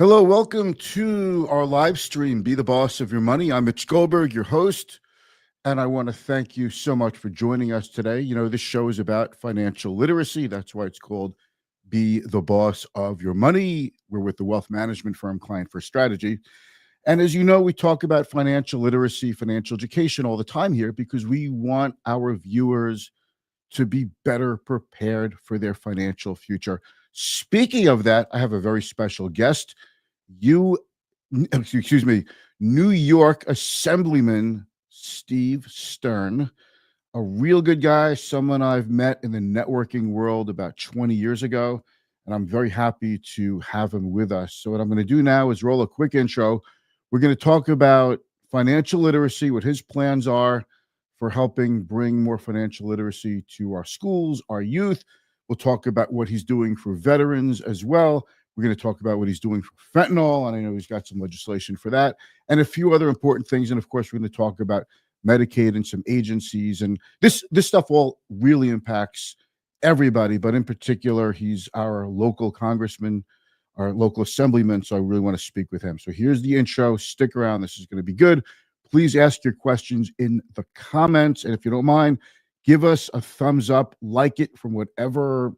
Hello, welcome to our live stream, Be the Boss of Your Money. I'm Mitch Goldberg, your host, and I want to thank you so much for joining us today. You know, this show is about financial literacy. That's why it's called Be the Boss of Your Money. We're with the wealth management firm Client First Strategy. And as you know, we talk about financial literacy, financial education all the time here because we want our viewers to be better prepared for their financial future. Speaking of that, I have a very special guest. You, excuse me, New York Assemblyman Steve Stern, a real good guy, someone I've met in the networking world about 20 years ago, and I'm very happy to have him with us. So what I'm going to do now is roll a quick intro. We're going to talk about financial literacy, what his plans are for helping bring more financial literacy to our schools, our youth. We'll talk about what he's doing for veterans as well. We're going to talk about what he's doing for fentanyl, and I know he's got some legislation for that, and a few other important things. And of course, we're going to talk about Medicaid and some agencies. And this stuff all really impacts everybody, but in particular, he's our local congressman, our local assemblyman, so I really want to speak with him. So here's the intro. Stick around. This is going to be good. Please ask your questions in the comments, and if you don't mind, give us a thumbs up, like it from whatever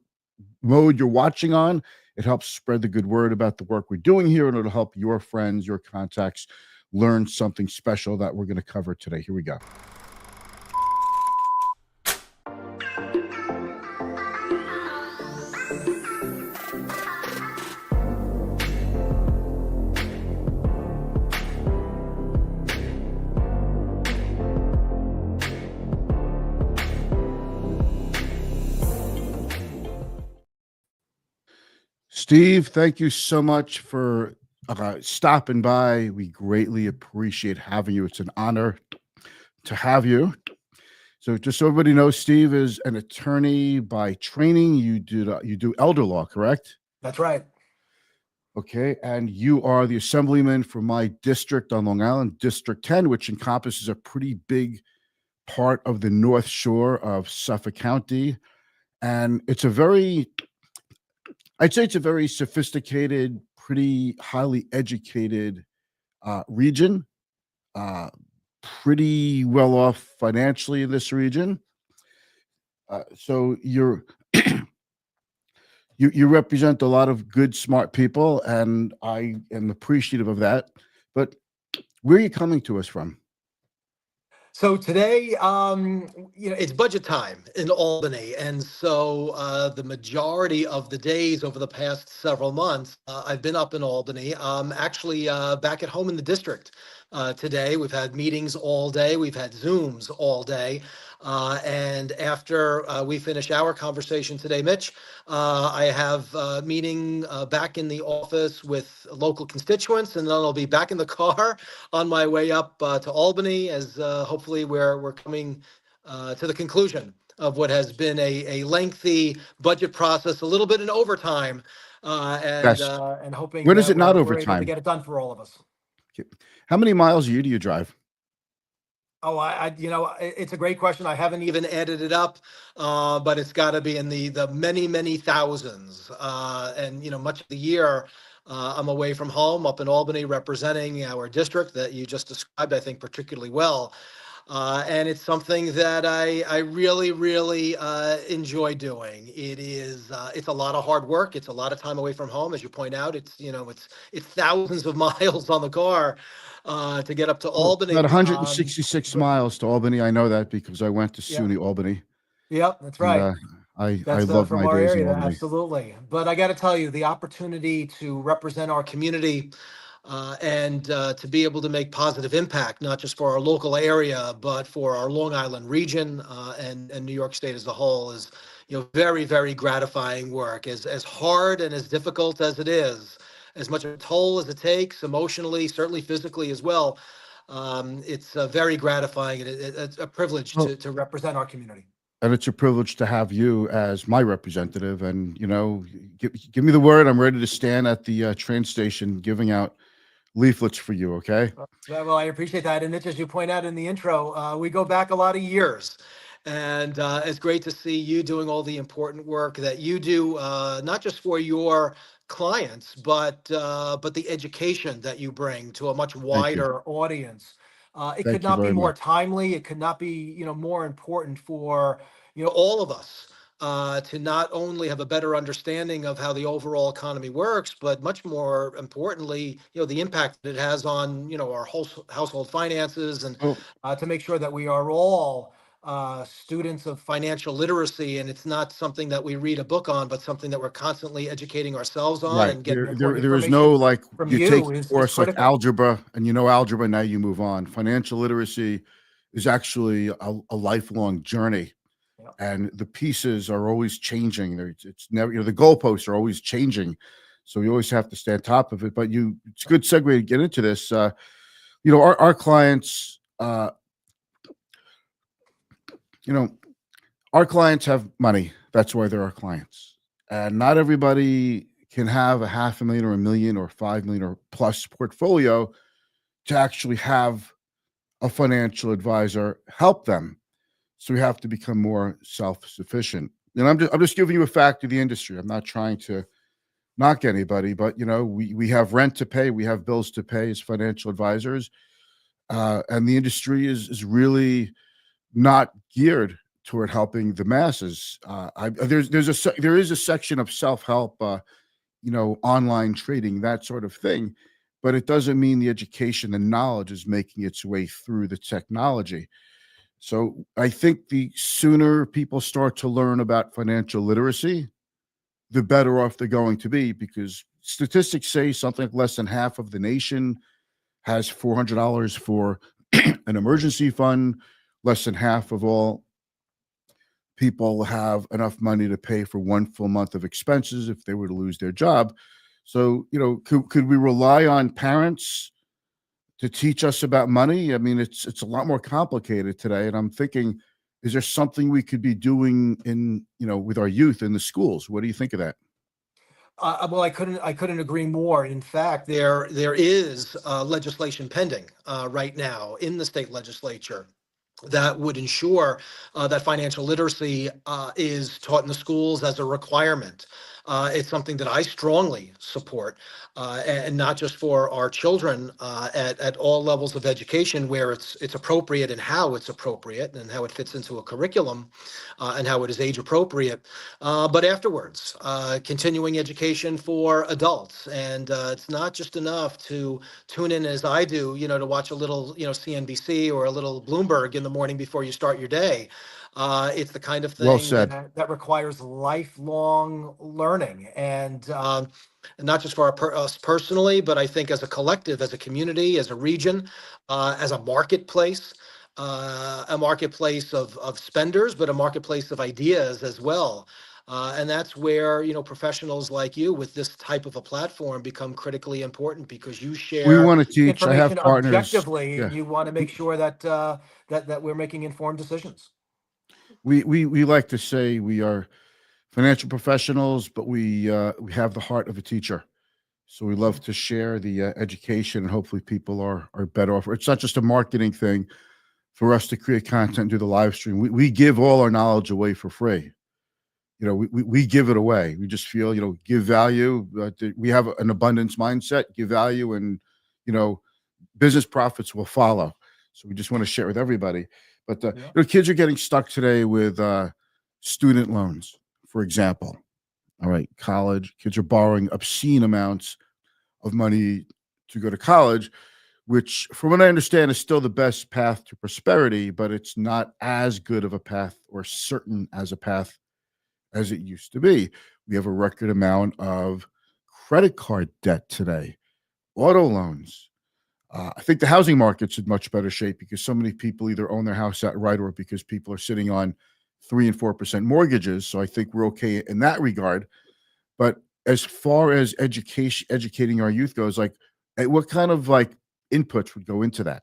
mode you're watching on. It helps spread the good word about the work we're doing here, and it'll help your friends, your contacts learn something special that we're going to cover today. Here we go. Steve, thank you so much for stopping by. We greatly appreciate having you. It's an honor to have you. So just so everybody knows, Steve is an attorney by training. You do elder law, correct? That's right. Okay, and you are the assemblyman for my district on Long Island, District 10, which encompasses a pretty big part of the North Shore of Suffolk County. And I'd say it's a very sophisticated, pretty highly educated region, pretty well off financially in this region. So you represent a lot of good, smart people, and I am appreciative of that. But where are you coming to us from? So today, it's budget time in Albany, and so the majority of the days over the past several months, I've been up in Albany. Actually, back at home in the district today. We've had meetings all day. We've had Zooms all day. And after we finish our conversation today, Mitch, I have a meeting back in the office with local constituents, and then I'll be back in the car on my way up to Albany as hopefully we're coming to the conclusion of what has been a lengthy budget process, a little bit in overtime, Yes. and hoping When is that it not we're able to overtime? get it done for all of us. How many miles a year do you drive? Oh, it's a great question. I haven't even added it up, but it's got to be in the many, many thousands. And much of the year, I'm away from home up in Albany representing our district that you just described, I think, particularly well. And it's something that I really, really enjoy doing. It's a lot of hard work. It's a lot of time away from home, as you point out. It's thousands of miles on the car to get up to Albany. About 166 miles to Albany. I know that because I went to SUNY Albany. Yep, that's right. I That's love from my our days in area, Albany. absolutely. But I got to tell you, the opportunity to represent our community and to be able to make positive impact, not just for our local area, but for our Long Island region and New York State as a whole is, very, very gratifying work. As hard and as difficult as it is, as much a toll as it takes emotionally, certainly physically as well. It's very gratifying, and it's a privilege to represent our community. And it's a privilege to have you as my representative. And, give me the word. I'm ready to stand at the train station giving out leaflets for you, okay? Well, I appreciate that. And Mitch, as you point out in the intro, we go back a lot of years. And it's great to see you doing all the important work that you do, not just for your clients, but the education that you bring to a much Thank you. wider audience. It could Thank you not be very more much. timely. It could not be, more important for, all of us to not only have a better understanding of how the overall economy works, but much more importantly, the impact that it has on, our whole household finances, and Oh, to make sure that we are all students of financial literacy, and it's not something that we read a book on, but something that we're constantly educating ourselves on, right. and getting There, important there is no information like from you take you a is course like critical. algebra and you know algebra, now you move on. Financial literacy is actually a lifelong journey, Yeah. and the pieces are always changing. It's never, the goalposts are always changing. So you always have to stay on top of it. But it's a good segue to get into this. Our clients, you know, our clients have money. That's why they're our clients. And not everybody can have a half a million or a million or 5 million or plus portfolio to actually have a financial advisor help them. So we have to become more self-sufficient. And I'm just giving you a fact of the industry. I'm not trying to knock anybody, but we have rent to pay, we have bills to pay as financial advisors, and the industry is really not geared toward helping the masses. There is a section of self help, online trading, that sort of thing, but it doesn't mean the education and knowledge is making its way through the technology. So I think the sooner people start to learn about financial literacy, the better off they're going to be, because statistics say something like less than half of the nation has $400 for an emergency fund. Less than half of all people have enough money to pay for one full month of expenses if they were to lose their job. So, could we rely on parents to teach us about money? I mean, it's a lot more complicated today. And I'm thinking, is there something we could be doing with our youth in the schools? What do you think of that? Well, I couldn't agree more. In fact, there is legislation pending right now in the state legislature that would ensure that financial literacy is taught in the schools as a requirement. It's something that I strongly support, and not just for our children at all levels of education, where it's appropriate and how it's appropriate and how it fits into a curriculum, and how it is age appropriate, but afterwards, continuing education for adults. And it's not just enough to tune in as I do, to watch a little, CNBC or a little Bloomberg in the morning before you start your day. It's the kind of Well thing said. that requires lifelong learning, and not just for us personally, but I think as a collective, as a community, as a region, as a marketplace of spenders, but a marketplace of ideas as well. And that's where, professionals like you with this type of a platform become critically important, because you We share want to teach. I information have partners. objectively, and Yeah. you want to make sure that we're making informed decisions. We like to say we are financial professionals, but we have the heart of a teacher. So we love to share the education, and hopefully people are better off. It's not just a marketing thing for us to create content and do the live stream. We give all our knowledge away for free. We give it away. We just feel, give value. We have an abundance mindset, give value, and you know business profits will follow. So we just want to share with everybody. But Yeah. kids are getting stuck today with student loans, for example. All right, college kids are borrowing obscene amounts of money to go to college, which, from what I understand, is still the best path to prosperity, but it's not as good of a path or certain as a path as it used to be. We have a record amount of credit card debt today, auto loans. I think the housing market's in much better shape because so many people either own their house outright or because people are sitting on 3% and 4% mortgages. So I think we're okay in that regard. But as far as educating our youth goes, like, what kind of like inputs would go into that?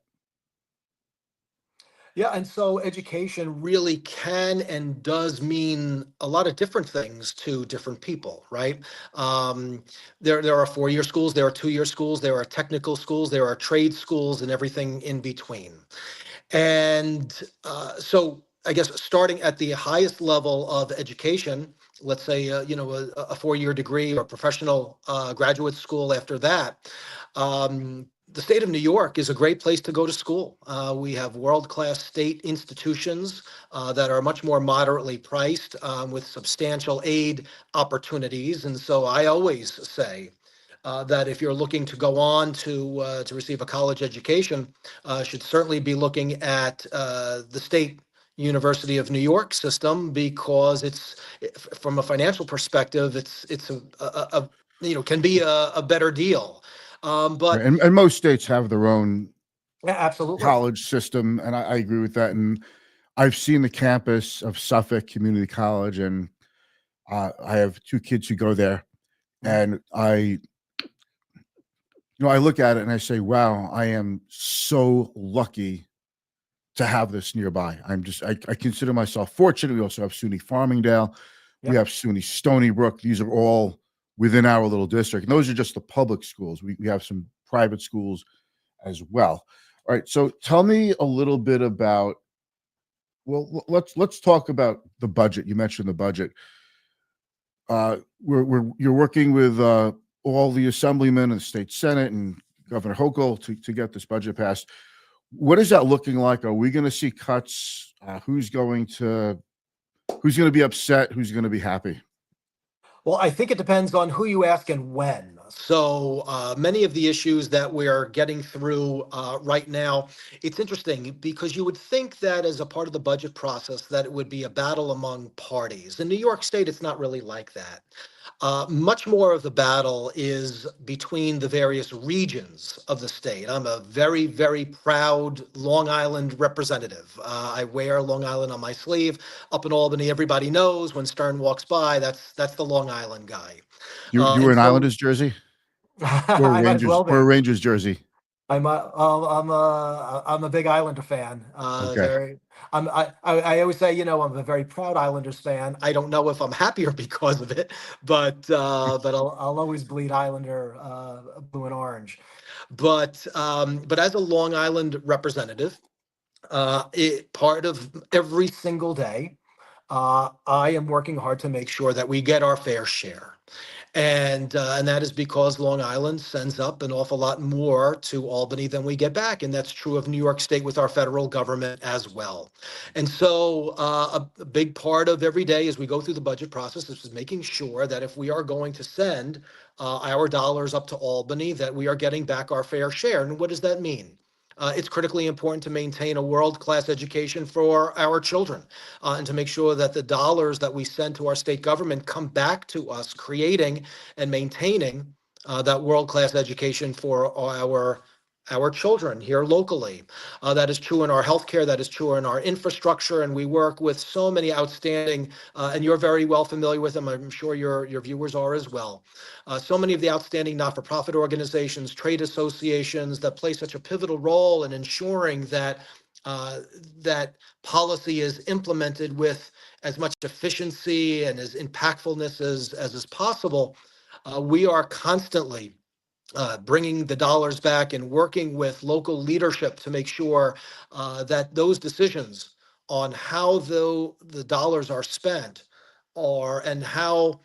Yeah, and so education really can and does mean a lot of different things to different people, right? Um, there are 4-year schools, there are 2-year schools, there are technical schools, there are trade schools, and everything in between. And so I guess starting at the highest level of education let's say, a 4-year degree or professional graduate school after that. The state of New York is a great place to go to school. We have world-class state institutions that are much more moderately priced with substantial aid opportunities. And so I always say that if you're looking to go on to receive a college education, should certainly be looking at the state University of New York system because from a financial perspective, it's can be a better deal. Right. But And most states have their own yeah, absolutely. college system, and I agree with that. And I've seen the campus of Suffolk Community College, and I have two kids who go there, Mhm. and I look at it and I say, "Wow, I am so lucky to have this nearby." I consider myself fortunate. We also have SUNY Farmingdale, we Yep. have SUNY Stony Brook. These are all within our little district. And those are just the public schools. We have some private schools as well. All right. So tell me a little bit about. Well, let's talk about the budget. You mentioned the budget. You're working with all the assemblymen and the state senate and Governor Hochul to get this budget passed. What is that looking like? Are we going to see cuts? Who's going to be upset? Who's going to be happy? Well, I think it depends on who you ask and when. So many of the issues that we're getting through right now, it's interesting because you would think that as a part of the budget process that it would be a battle among parties. In New York State, it's not really like that. Much more of the battle is between the various regions of the state. I'm a very, very proud Long Island representative. I wear Long Island on my sleeve. Up in Albany, everybody knows when Stern walks by, that's the Long Island guy. You were And an so Islanders jersey or a I might as Rangers well be. jersey? I'm a big Islander fan. Okay. I always say, I'm a very proud Islanders fan. I don't know if I'm happier because of it, but I'll always bleed Islander blue and orange. But as a Long Island representative, part of every single day, I am working hard to make sure that we get our fair share. And that is because Long Island sends up an awful lot more to Albany than we get back, and that's true of New York State with our federal government as well. And so, a big part of every day as we go through the budget process is making sure that if we are going to send our dollars up to Albany, that we are getting back our fair share. And what does that mean? It's critically important to maintain a world-class education for our children and to make sure that the dollars that we send to our state government come back to us, creating and maintaining that world-class education for our children here locally. That is true in our healthcare, that is true in our infrastructure, and we work with so many outstanding, and you're very well familiar with them, I'm sure your viewers are as well. So many of the outstanding not-for-profit organizations, trade associations that play such a pivotal role in ensuring uh, that policy is implemented with as much efficiency and as impactfulness as is possible. We are constantly bringing the dollars back and working with local leadership to make sure that those decisions on how the dollars are spent and how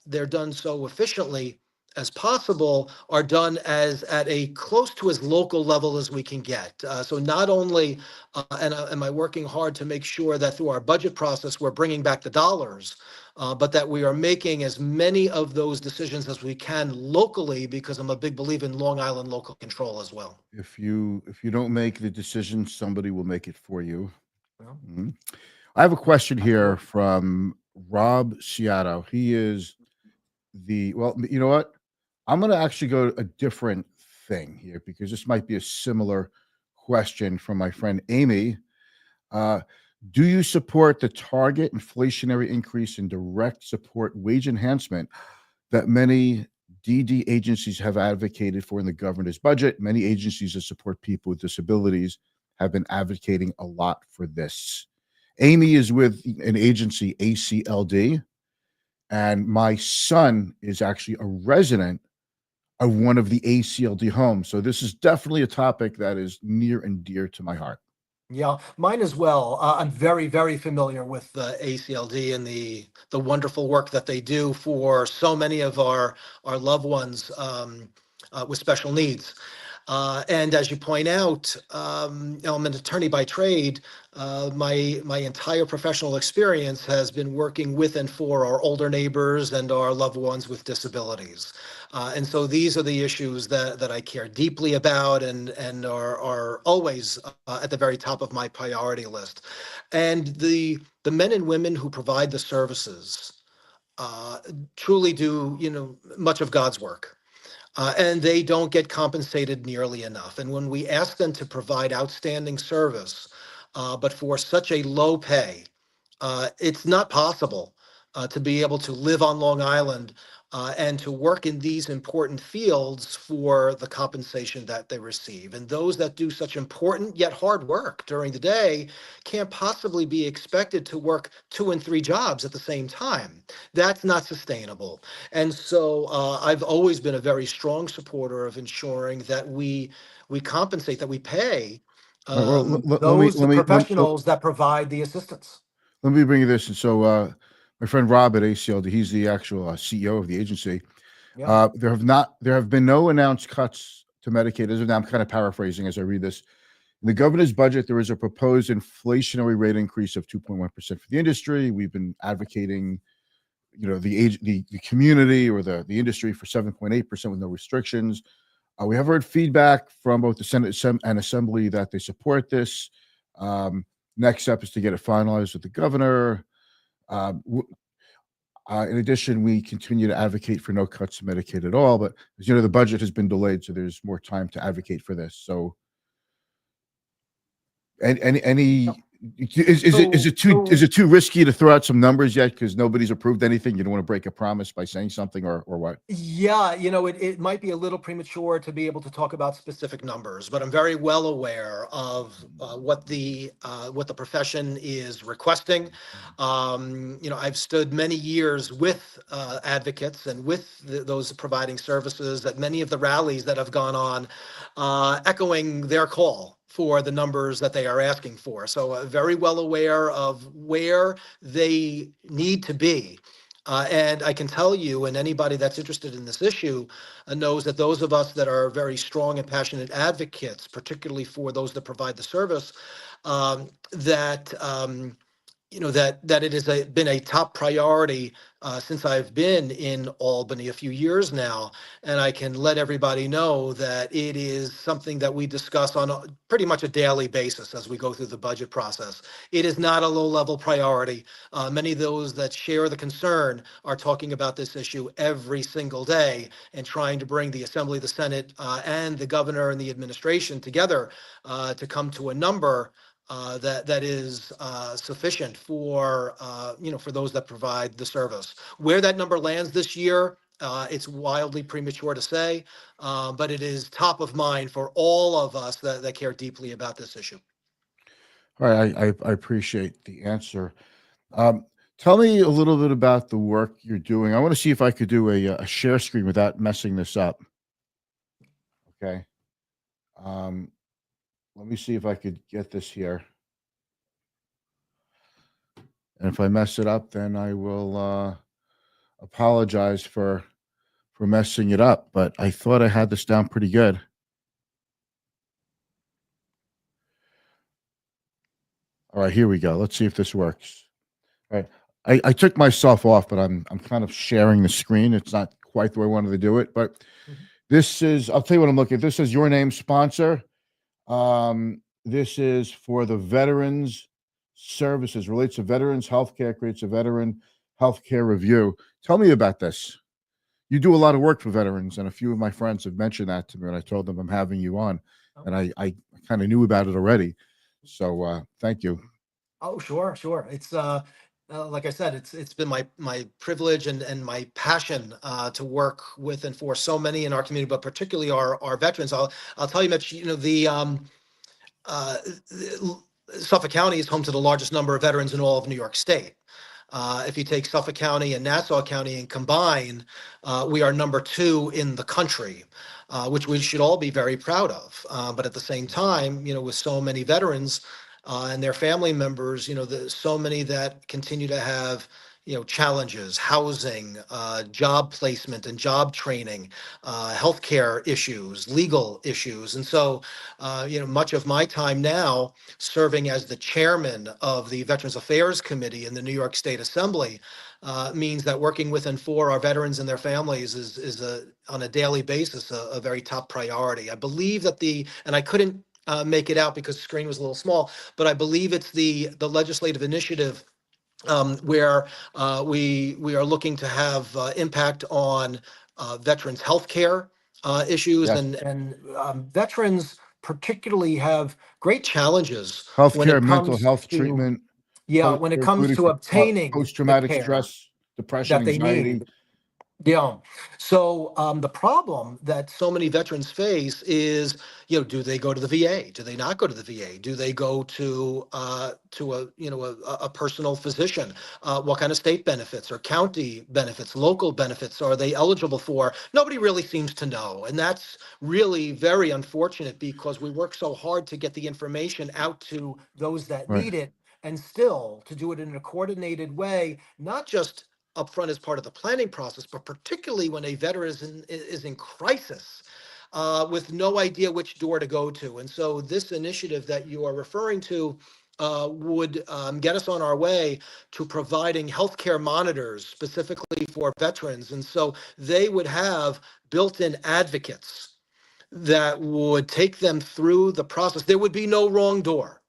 they're done so efficiently as possible are done as at a close to as local level as we can get. So not only am I working hard to make sure that through our budget process we're bringing back the dollars, but that we are making as many of those decisions as we can locally, because I'm a big believer in Long Island local control as well. If you don't make the decision, somebody will make it for you. Well, Mhm. I have a question here absolutely. from Rob Ciato. He is well, you know what? I'm going to actually go a different thing here because this might be a similar question from my friend Amy. Uh, do you support the target inflationary increase in direct support wage enhancement that many DD agencies have advocated for in the governor's budget? Many agencies that support people with disabilities have been advocating a lot for this. Amy is with an agency, ACLD, and my son is actually a resident of one of the ACLD homes. So this is definitely a topic that is near and dear to my heart. Yeah, mine as well. I'm very, very familiar with the ACLD and the wonderful work that they do for so many of our loved ones with special needs. And as you point out, I'm an attorney by trade. My entire professional experience has been working with and for our older neighbors and our loved ones with disabilities. And so these are the issues that I care deeply about and are always at the very top of my priority list. And the men and women who provide the services uh, truly do, much of God's work. And they don't get compensated nearly enough. And when we ask them to provide outstanding service, but for such a low pay, it's not possible to be able to live on Long Island and to work in these important fields for the compensation that they receive. And those that do such important yet hard work during the day can't possibly be expected to work 2 and 3 jobs at the same time. That's not sustainable. And so I've always been a very strong supporter of ensuring that we compensate, that we pay All right, well, those professionals that provide the assistance. let me bring you this. And so, my friend Rob at ACLD, he's the actual CEO of the agency. Yeah. There have been no announced cuts to Medicaid. As of now, I'm kind of paraphrasing as I read this. In the governor's budget, there is a proposed inflationary rate increase of 2.1% for the industry. We've been advocating, the community or the industry for 7.8% with no restrictions. We have heard feedback from both the Senate and Assembly that they support this. Next step is to get it finalized with the governor. In addition, we continue to advocate for no cuts to Medicaid at all. But as you know, the budget has been delayed, so there's more time to advocate for this. So, any is it too risky to throw out some numbers yet because nobody's approved anything? You don't want to break a promise by saying something or what? Yeah, it might be a little premature to be able to talk about specific numbers, but I'm very well aware of what the profession is requesting. I've stood many years with advocates and with those providing services at many of the rallies that have gone on, echoing their call for the numbers that they are asking for. So very well aware of where they need to be. And I can tell you, and anybody that's interested in this issue knows that those of us that are very strong and passionate advocates, particularly for those that provide the service, that that it has been a top priority since I've been in Albany a few years now, and I can let everybody know that it is something that we discuss on pretty much a daily basis as we go through the budget process. It is not a low-level priority. Many of those that share the concern are talking about this issue every single day and trying to bring the Assembly, the Senate, and the governor and the administration together to come to a number that is sufficient for for those that provide the service. Where that number lands this year, it's wildly premature to say, but it is top of mind for all of us that care deeply about this issue. All right, I appreciate the answer. Um, Tell me a little bit about the work you're doing. I want to see if I could do a share screen without messing this up. Okay. Um, Let me see if I could get this here. And if I mess it up, then I will apologize for messing it up. But I thought I had this down pretty good. All right, here we go. Let's see if this works. All right. I took myself off, but I'm kind of sharing the screen. It's not quite the way I wanted to do it, but this is, I'll tell you what I'm looking at. This is your name sponsor. This is for the Veterans Services, relates to veterans healthcare, creates a veteran healthcare review. Tell me about this. You do a lot of work for veterans, and a few of my friends have mentioned that to me when I told them I'm having you on, and I kind of knew about it already. So thank you. Oh, sure. It's like I said, it's been my privilege and my passion to work with and for so many in our community, but particularly our veterans. I'll tell you, Mitch. Uh, Suffolk County is home to the largest number of veterans in all of New York State. If you take Suffolk County and Nassau County and combine, we are number 2 in the country, which we should all be very proud of. But at the same time, with so many veterans, and their family members, so many that continue to have challenges, housing, job placement and job training, healthcare issues, legal issues. And so, much of my time now serving as the chairman of the Veterans Affairs Committee in the New York State Assembly means that working with and for our veterans and their families is on a daily basis a very top priority. I believe that and I couldn't make it out because the screen was a little small, but I believe it's the legislative initiative where we are looking to have impact on veterans' health care issues, Yes. and veterans particularly have great challenges when Healthcare, it mental comes health to treatment, when it comes including to for obtaining the post-traumatic care stress, depression, that they anxiety. need. Yeah. So the problem that so many veterans face is, do they go to the VA? Do they not go to the VA? Do they go to a personal physician? What kind of state benefits or county benefits, local benefits are they eligible for? Nobody really seems to know, and that's really very unfortunate because we work so hard to get the information out to those that Right. need it, and still to do it in a coordinated way, not just upfront as part of the planning process, but particularly when a veteran is in crisis with no idea which door to go to. And so this initiative that you are referring to would get us on our way to providing healthcare monitors specifically for veterans. And so they would have built-in advocates that would take them through the process. There would be no wrong door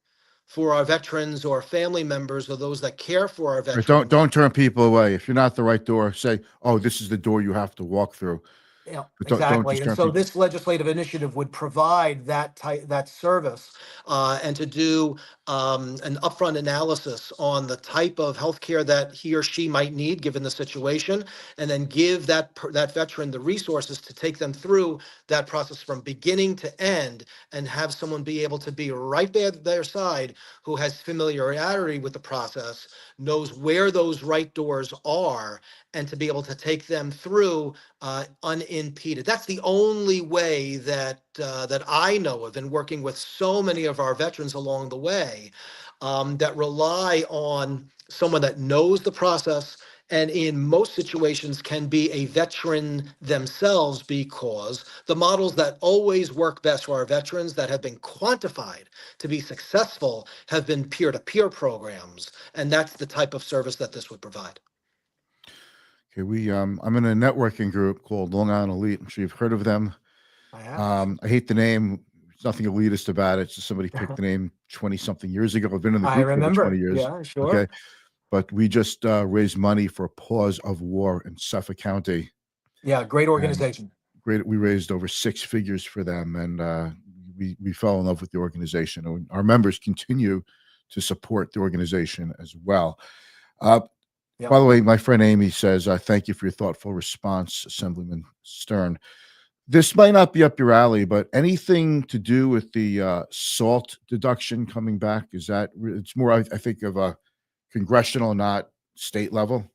for our veterans or family members or those that care for our Right. veterans. Don't turn people away. If you're not the right door, say, "Oh, this is the door you have to walk through." Yeah, But don't exactly. just And turn so people. this legislative initiative would provide that service and to do an upfront analysis on the type of healthcare that he or she might need given the situation, and then give that veteran the resources to take them through that process from beginning to end, and have someone be able to be right there at their side who has familiarity with the process, knows where those right doors are, and to be able to take them through unimpeded. That's the only way that I know of in working with so many of our veterans along the way that rely on someone that knows the process, and in most situations can be a veteran themselves, because the models that always work best for our veterans that have been quantified to be successful have been peer-to-peer programs, and that's the type of service that this would provide. Okay, I'm in a networking group called Long Island Elite. I'm sure you've heard of them. I have. I hate the name. There's nothing elitist about it. It's just somebody picked the name 20 something years ago. I've been in the I group for over 20 remember. years. Yeah, sure. Okay. But we just raised money for a pause of war in Suffolk County. Yeah, great And organization. we raised over 6 figures for them. And we fell in love with the organization. And our members continue to support the organization as well. Yeah. By the way, my friend Amy says, thank you for your thoughtful response, Assemblyman Stern. This might not be up your alley, but anything to do with the SALT deduction coming back? It's more, I think, of a congressional, not state level?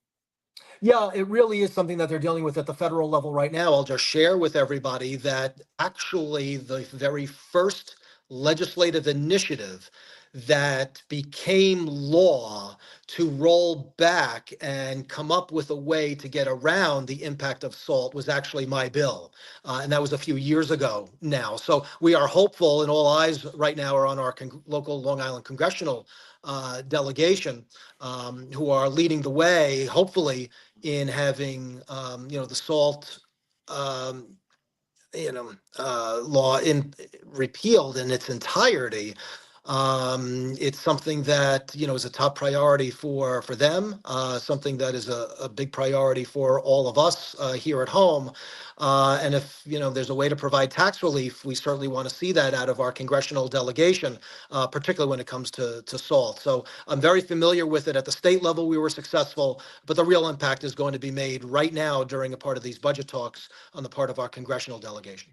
Yeah, it really is something that they're dealing with at the federal level right now. I'll just share with everybody that actually the very first legislative initiative that became law to roll back and come up with a way to get around the impact of SALT was actually my bill. And that was a few years ago now. So we are hopeful, and all eyes right now are on our local Long Island congressional delegation, who are leading the way, hopefully, in having the SALT law repealed in its entirety. It's something that is a top priority for them, something that is a big priority for all of us here at home. And if there's a way to provide tax relief, we certainly want to see that out of our congressional delegation, particularly when it comes to SALT. So I'm very familiar with it. At the state level, we were successful, but the real impact is going to be made right now during a part of these budget talks on the part of our congressional delegation.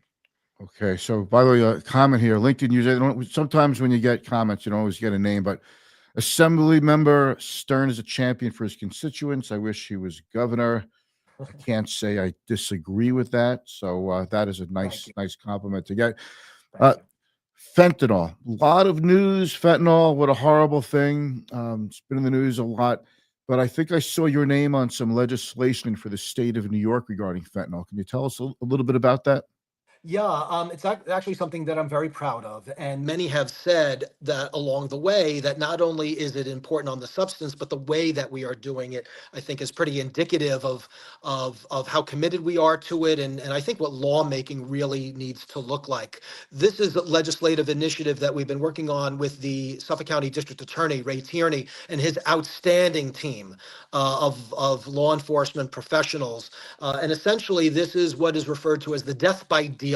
Okay. So, by the way, a comment here, LinkedIn user. Sometimes when you get comments, you don't always get a name, but Assembly Member Stern is a champion for his constituents. I wish he was governor. I can't say I disagree with that. So that is a Thank nice you. compliment to get. Thank you. Fentanyl, a lot of news. Fentanyl, what a horrible thing. It's been in the news a lot, but I think I saw your name on some legislation for the state of New York regarding fentanyl. Can you tell us a little bit about that? Yeah, it's actually something that I'm very proud of. And many have said that along the way that not only is it important on the substance, but the way that we are doing it, I think is pretty indicative of how committed we are to it. And I think what lawmaking really needs to look like. This is a legislative initiative that we've been working on with the Suffolk County District Attorney, Ray Tierney, and his outstanding team of law enforcement professionals. And essentially, this is what is referred to as the death by dealer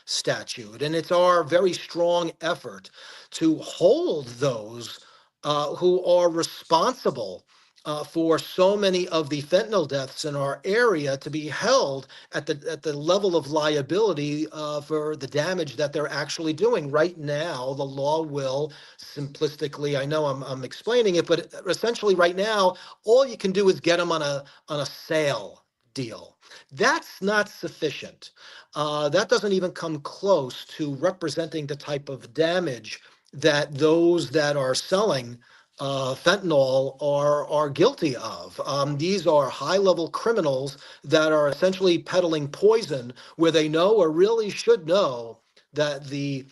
statute. And it's our very strong effort to hold those who are responsible for so many of the fentanyl deaths in our area to be held at the level of liability for the damage that they're actually doing. Right now, the law will simplistically, I know I'm explaining it, but essentially right now, all you can do is get them on a sale deal. That's not sufficient. That doesn't even come close to representing the type of damage that those that are selling fentanyl are guilty of. These are high-level criminals that are essentially peddling poison where they know or really should know that the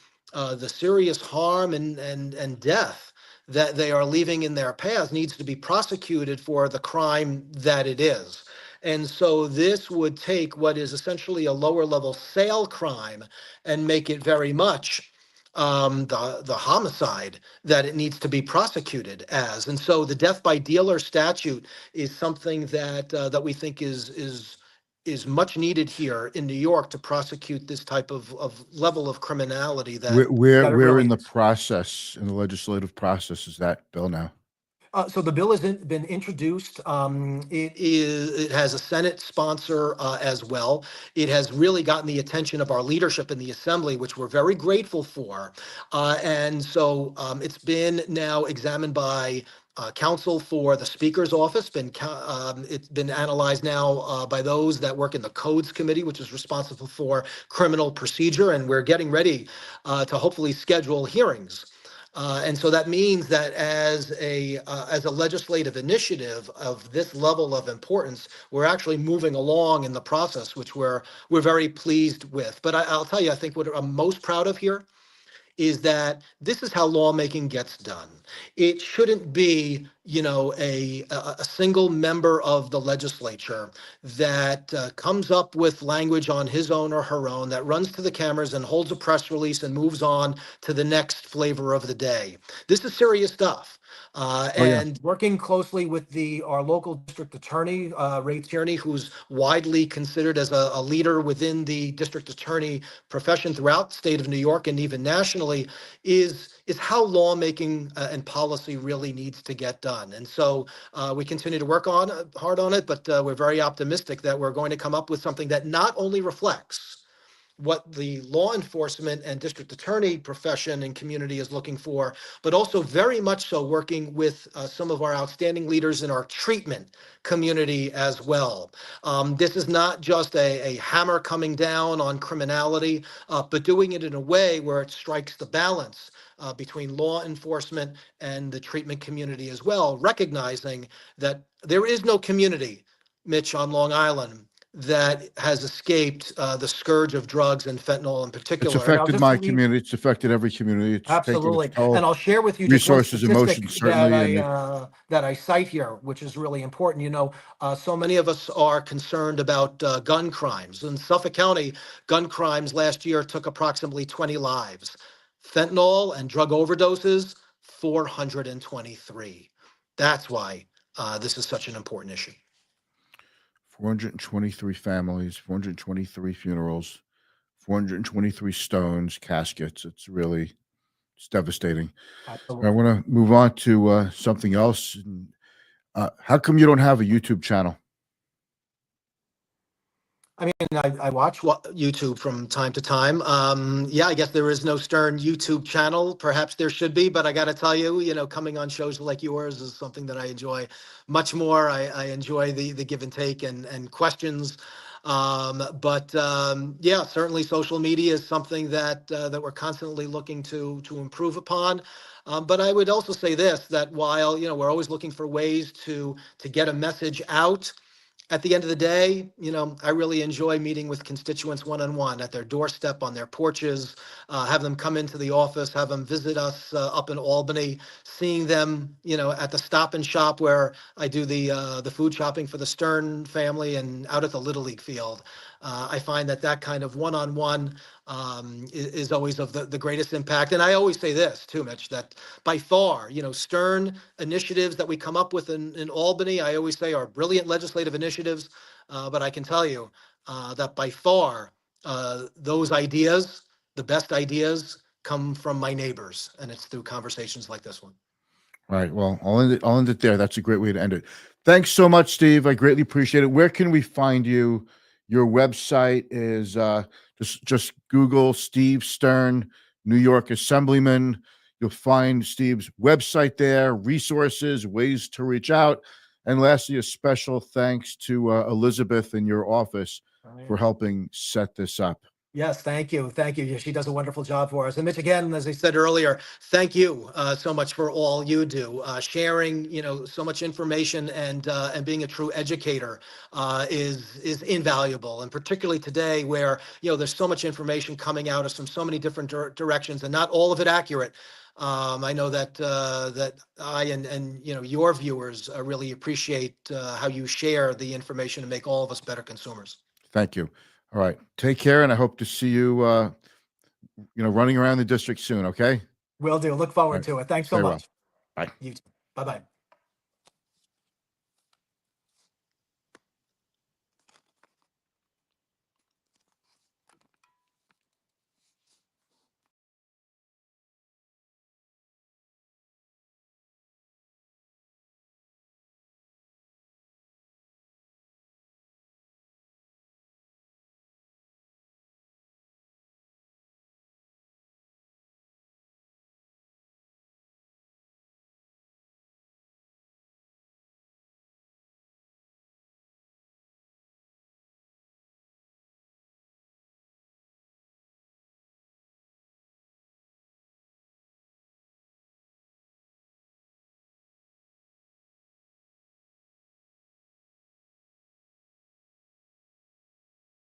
serious harm and death that they are leaving in their path needs to be prosecuted for the crime that it is. And so this would take what is essentially a lower level sale crime and make it very much the homicide that it needs to be prosecuted as. And so the death by dealer statute is something that we think is much needed here in New York to prosecute this type of level of criminality Where, that where, that it where in really the is. process, in the legislative process, is that bill now? So the bill has been introduced. It has a Senate sponsor as well. It has really gotten the attention of our leadership in the Assembly, which we're very grateful for. And so it's been now examined by counsel for the Speaker's office. It's been analyzed now by those that work in the Codes Committee, which is responsible for criminal procedure, and we're getting ready to hopefully schedule hearings. And so that means that as a legislative initiative of this level of importance, we're actually moving along in the process, which we're very pleased with. But I'll tell you, I think what I'm most proud of here is that this is how lawmaking gets done. It shouldn't be, a single member of the legislature that comes up with language on his own or her own, that runs to the cameras and holds a press release and moves on to the next flavor of the day. This is serious stuff. Oh yeah. And working closely with our local district attorney, Ray Tierney, who's widely considered as a leader within the district attorney profession throughout the state of New York and even nationally, is how lawmaking and policy really needs to get done. And so we continue to work hard on it, but we're very optimistic that we're going to come up with something that not only reflects what the law enforcement and district attorney profession and community is looking for, but also very much so working with some of our outstanding leaders in our treatment community as well. This is not just a hammer coming down on criminality, but doing it in a way where it strikes the balance between law enforcement and the treatment community as well, recognizing that there is no community, Mitch, on Long Island that has escaped the scourge of drugs and fentanyl in It's particular. And I'll affected just my leave. community. It's affected every community. It's taken its Absolutely. And toll, I'll share with you just one resources, statistic emotions, certainly. And that I cite here, which is really important. So many of us are concerned about gun crimes. In Suffolk County, gun crimes last year took approximately 20 lives. Fentanyl and drug overdoses, 423. That's why this is such an important issue. 423 families, 423 funerals, 423 stones, caskets. It's devastating. I Absolutely. want to move on to something else. How come you don't have a YouTube channel? I mean, I watch YouTube from time to time. Yeah, I guess there is no Stern YouTube channel. Perhaps there should be, but I got to tell you, coming on shows like yours is something that I enjoy much more. I enjoy the give and take and questions. Yeah, certainly social media is something that we're constantly looking to improve upon. But I would also say this, that while, we're always looking for ways to get a message out, at the end of the day, I really enjoy meeting with constituents one-on-one at their doorstep, on their porches, have them come into the office, have them visit us up in Albany, seeing them, at the Stop and Shop where I do the food shopping for the Stern family, and out at the Little League field. I find that kind of one-on-one is always of the greatest impact. And I always say this too, Mitch, that by far, Stern initiatives that we come up with in Albany, I always say are brilliant legislative initiatives. But I can tell you that by far, those ideas, the best ideas, come from my neighbors, and it's through conversations like this one. All right. Well, I'll end it there. That's a great way to end it. Thanks so much, Steve. I greatly appreciate it. Where can we find you? Your website is just Google Steve Stern, New York Assemblyman. You'll find Steve's website there, resources, ways to reach out. And lastly, a special thanks to Elizabeth in your office for helping set this up. Yes, thank you. Thank you. She does a wonderful job for us. And Mitch, again, as I said earlier, thank you so much for all you do. Sharing, so much information and being a true educator is invaluable. And particularly today where, there's so much information coming out us from so many different directions and not all of it accurate. I know that I and your viewers really appreciate how you share the information to make all of us better consumers. Thank you. All right. Take care, and I hope to see you, running around the district soon. Okay. Will do. Look All forward right. to it. Thanks so Stay well. much. Bye. You too. Bye-bye.